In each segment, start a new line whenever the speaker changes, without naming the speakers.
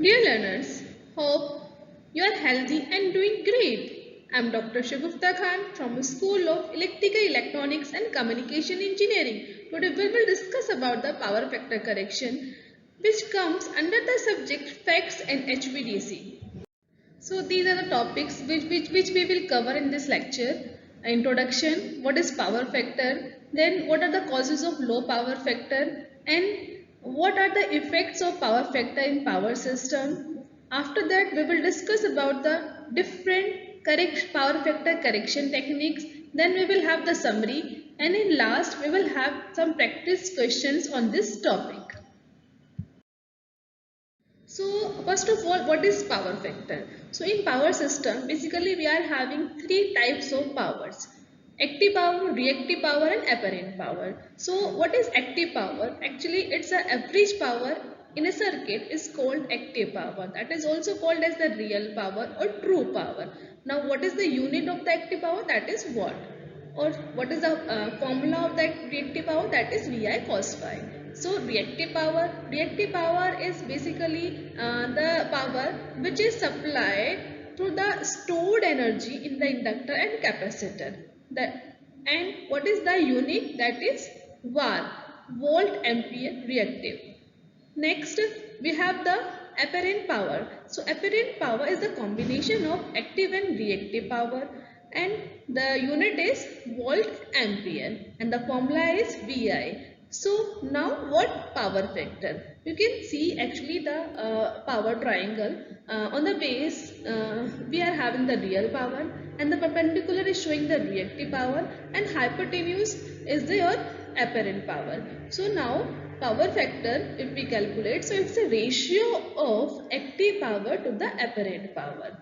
Dear learners, hope you are healthy and doing great. I am Dr. Shagufta Khan from the School of Electrical Electronics and Communication Engineering. Today we will discuss about the power factor correction which comes under the subject facts and HVDC. So these are the topics which we will cover in this lecture. Introduction, what is power factor, then what are the causes of low power factor, and what are the effects of power factor in power system. After that we will discuss about the different power factor correction techniques, then we will have the summary, and in last we will have some practice questions on this topic. So first of all, what is power factor? So in power system, basically we are having three types of powers. Active power, reactive power and apparent power. So what is active power? Actually it's the average power in a circuit is called active power. That is also called as the real power or true power. Now what is the unit of the active power? That is watt. Or what is the formula of that reactive power? That is VI cos phi. So reactive power is basically the power which is supplied through the stored energy in the inductor and capacitor. And what is the unit? That is VAR, volt ampere reactive. Next, we have the apparent power. So apparent power is the combination of active and reactive power, and the unit is volt ampere and the formula is VI. So now what power factor? You can see actually the power triangle. On the base we are having the real power, and the perpendicular is showing the reactive power, and hypotenuse is your apparent power. So now power factor, if we calculate, so it's a ratio of active power to the apparent power.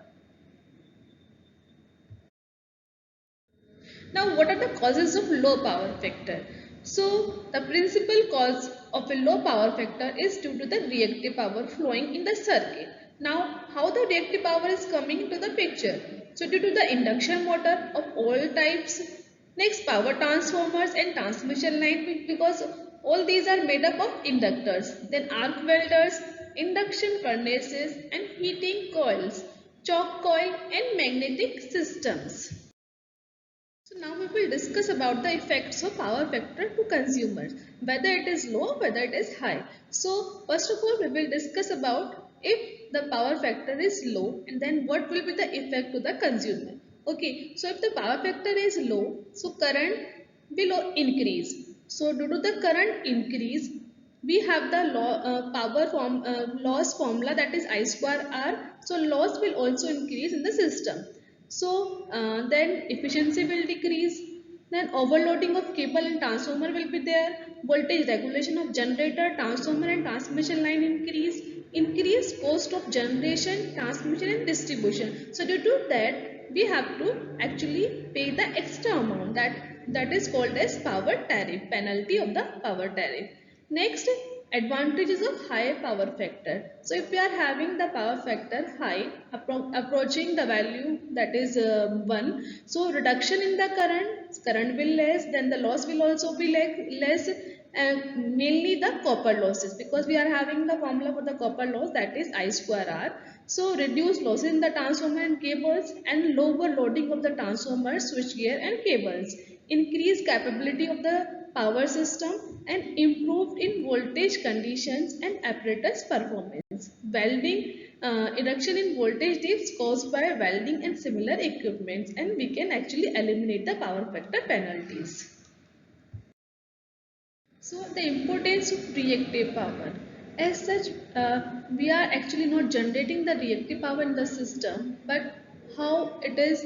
Now what are the causes of low power factor? So the principal cause of a low power factor is due to the reactive power flowing in the circuit. Now how the reactive power is coming into the picture? So due to the induction motor of all types, next power transformers and transmission line, because all these are made up of inductors, then arc welders, induction furnaces and heating coils, choke coil and magnetic systems. So now we will discuss about the effects of power factor to consumers, whether it is low, whether it is high. So first of all, we will discuss about if the power factor is low, and then what will be the effect to the consumer. Okay, so if the power factor is low, so current will increase. So due to the current increase, we have the loss formula, that is I square R. So loss will also increase in the system. So then efficiency will decrease, then overloading of cable and transformer will be there, voltage regulation of generator, transformer and transmission line increase cost of generation, transmission and distribution. So due to that, we have to actually pay the extra amount, that is called as power tariff, penalty of the power tariff. Next, advantages of high power factor. So if we are having the power factor high, approaching the value that is 1, so reduction in the current will less, then the loss will also be less, and mainly the copper losses, because we are having the formula for the copper loss, that is I square R. So reduce losses in the transformer and cables, and lower loading of the transformer, switchgear and cables, increase capability of the power system, and improved in voltage conditions and apparatus performance. Welding, reduction in voltage dips caused by welding and similar equipments, and we can actually eliminate the power factor penalties. So the importance of reactive power. As such, we are actually not generating the reactive power in the system, but how it is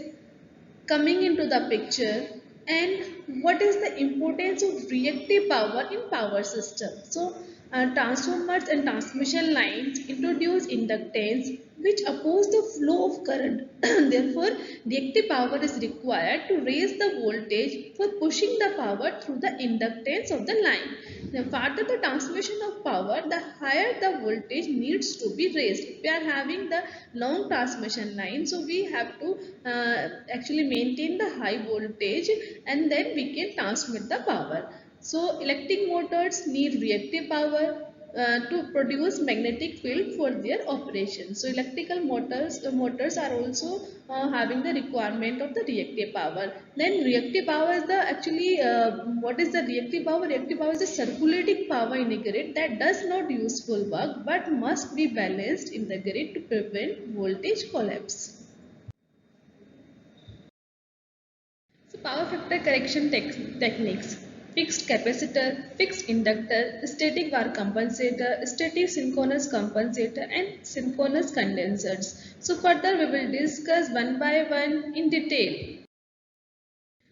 coming into the picture, and what is the importance of reactive power in power system. So transformers and transmission lines introduce inductance which oppose the flow of current. Therefore reactive power is required to raise the voltage for pushing the power through the inductance of the line. The farther the transmission of power, the higher the voltage needs to be raised. If we are having the long transmission line, so we have to actually maintain the high voltage, and then we can transmit the power. So electric motors need reactive power, to produce magnetic field for their operation. So electrical motors are also having the requirement of the reactive power. Then reactive power is the actually what is the reactive power? Reactive power is a circulating power in a grid that does not use full work but must be balanced in the grid to prevent voltage collapse. So power factor correction techniques. Fixed capacitor, fixed inductor, static var compensator, static synchronous compensator and synchronous condensers. So further we will discuss one by one in detail.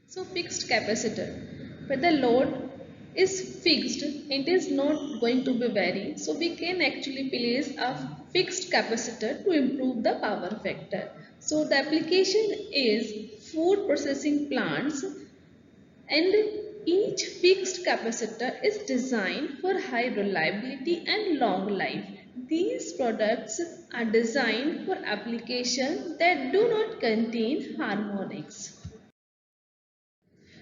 So fixed capacitor, where the load is fixed, it is not going to be vary. So we can actually place a fixed capacitor to improve the power factor. So the application is food processing plants, and each fixed capacitor is designed for high reliability and long life. These products are designed for applications that do not contain harmonics.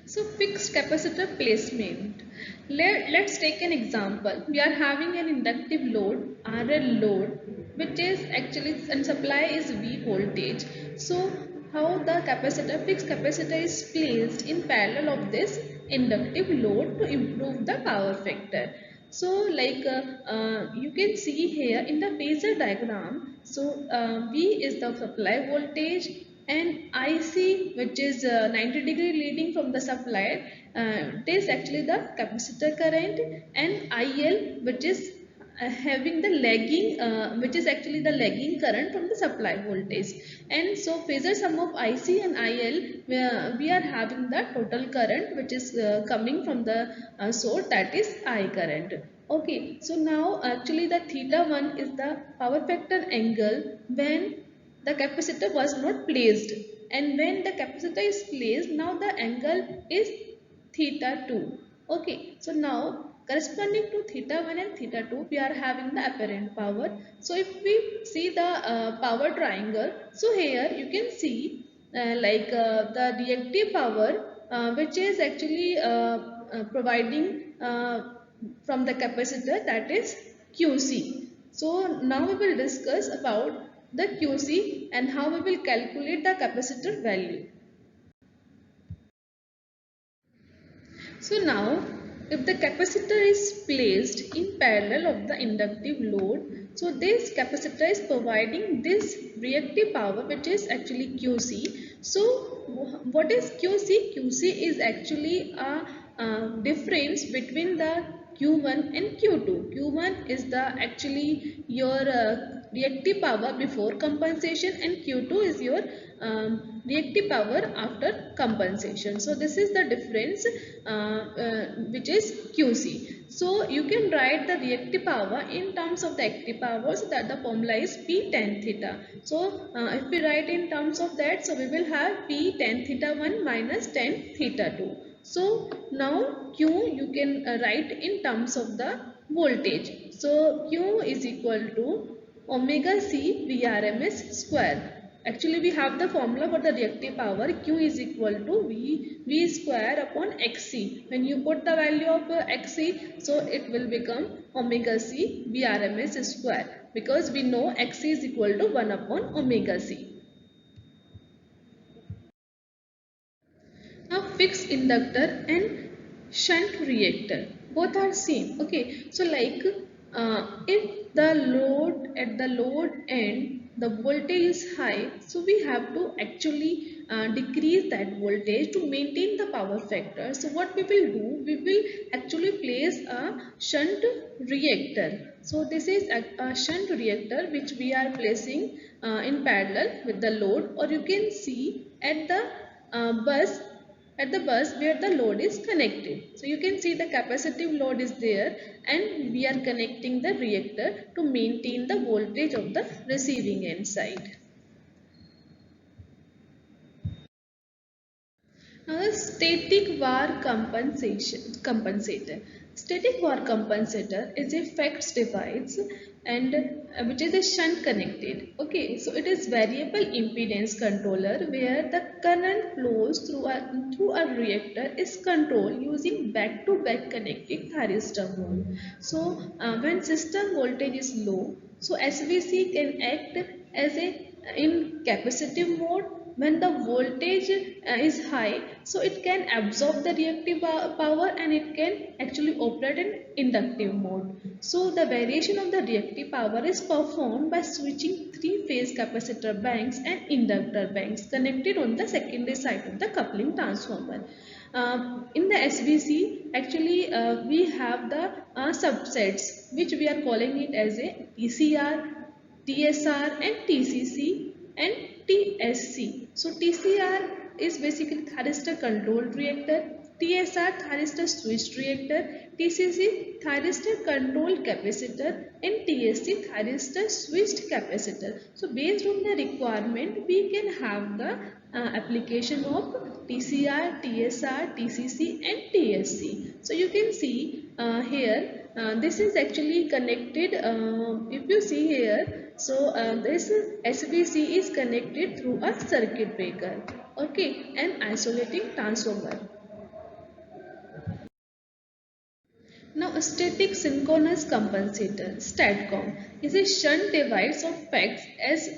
So fixed capacitor placement. Let's take an example. We are having an inductive load, RL load, which is actually and supply is V voltage. So how the capacitor, fixed capacitor is placed in parallel of this inductive load to improve the power factor. So like you can see here in the phasor diagram, so V is the supply voltage and IC, which is 90-degree leading from the supply, it is actually the capacitor current, and IL, which is having the lagging, which is actually the lagging current from the supply voltage. And so phasor sum of IC and IL, we are having the total current which is coming from the source, that is I current. Okay, so now actually the theta 1 is the power factor angle when the capacitor was not placed, and when the capacitor is placed, now the angle is theta 2. Okay, so now corresponding to theta 1 and theta 2, we are having the apparent power. So if we see the power triangle, so here you can see the reactive power, which is actually providing from the capacitor, that is QC. So now we will discuss about the QC and how we will calculate the capacitor value. So now if the capacitor is placed in parallel of the inductive load, so this capacitor is providing this reactive power, which is actually QC. So what is QC? QC is actually a difference between the Q1 and Q2. Q1 is the actually your reactive power before compensation, and Q2 is your reactive power after compensation. So this is the difference which is QC. So you can write the reactive power in terms of the active power, so that the formula is P tan theta. So if we write in terms of that, so we will have P tan theta 1 minus tan theta 2. So now Q you can write in terms of the voltage. So Q is equal to omega C Vrms square. Actually, we have the formula for the reactive power. Q is equal to V square upon Xc. When you put the value of Xc, so it will become omega C Vrms square, because we know Xc is equal to 1 upon omega C. Now fixed inductor and shunt reactor, both are same. Okay, so like if the load at the load end the voltage is high, so we have to actually decrease that voltage to maintain the power factor. So what we will do, we will actually place a shunt reactor. So this is a shunt reactor which we are placing in parallel with the load, or you can see at the bus, at the bus where the load is connected. So you can see the capacitive load is there, and we are connecting the reactor to maintain the voltage of the receiving end side. Now the static var compensator. Static power compensator is a FETs device and which is a shunt connected. Okay, so it is variable impedance controller where the current flows through a reactor is controlled using back-to-back connected thyristor mode. So when system voltage is low, so SVC can act as a in capacitive mode. When the voltage is high, so it can absorb the reactive power and it can actually operate in inductive mode. So the variation of the reactive power is performed by switching three-phase capacitor banks and inductor banks connected on the secondary side of the coupling transformer. In the SVC, actually we have the subsets which we are calling it as a TCR, TSR and TCC and TSC. So TCR is basically thyristor controlled reactor, TSR thyristor switched reactor, TCC thyristor controlled capacitor and TSC thyristor switched capacitor. So based on the requirement we can have the application of TCR, TSR, TCC and TSC. So you can see here this is actually connected if you see here, so this SVC is connected through a circuit breaker, okay, an isolating transformer. Now, a static synchronous compensator STATCOM is a shunt device of FETs as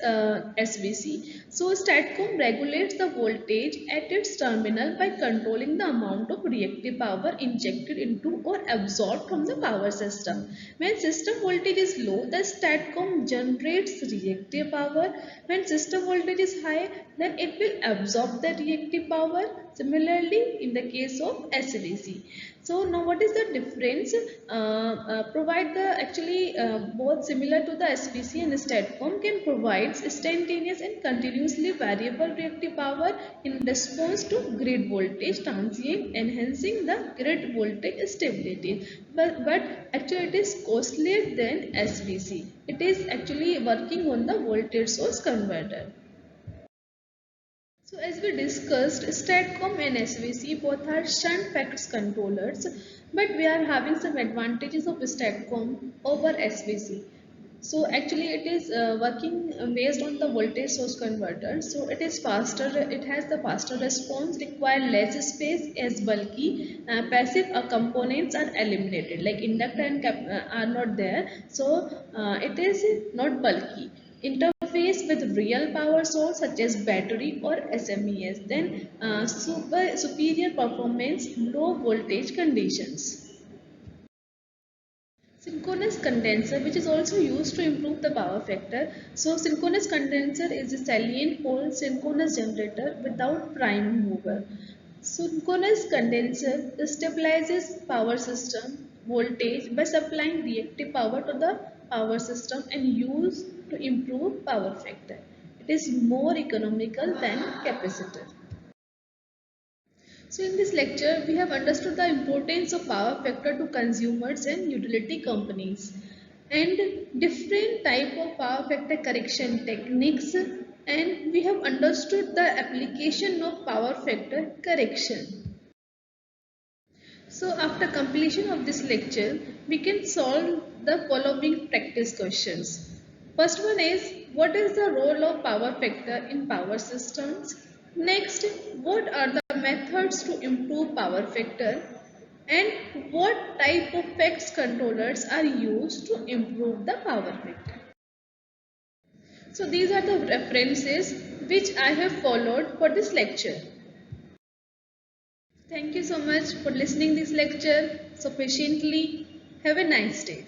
SVC. So, STATCOM regulates the voltage at its terminal by controlling the amount of reactive power injected into or absorbed from the power system. When system voltage is low, the STATCOM generates reactive power. When system voltage is high, then it will absorb the reactive power. Similarly, in the case of SVC. So now what is the difference? Provide the actually both similar to the SVC and STATCOM can provide instantaneous and continuously variable reactive power in response to grid voltage transient, enhancing the grid voltage stability. But actually it is costlier than SVC. It is actually working on the voltage source converter. So as we discussed, STATCOM and SVC both are shunt FETs controllers, but we are having some advantages of STATCOM over SVC. So actually it is working based on the voltage source converter. So it is faster, it has the faster response, require less space as bulky, passive components are eliminated like inductor and are not there. So it is not bulky. Interface with real power source such as battery or SMES, then superior performance, low voltage conditions. Synchronous condenser, which is also used to improve the power factor. So synchronous condenser is a salient pole synchronous generator without prime mover. Synchronous condenser stabilizes power system voltage by supplying reactive power to the power system and used to improve power factor. It is more economical than capacitor. So in this lecture, we have understood the importance of power factor to consumers and utility companies and different type of power factor correction techniques, and we have understood the application of power factor correction. So after completion of this lecture, we can solve the following practice questions. First one is, what is the role of power factor in power systems? Next, what are the methods to improve power factor? And what type of FETs controllers are used to improve the power factor? So these are the references which I have followed for this lecture. Thank you so much for listening this lecture so patiently. Have a nice day.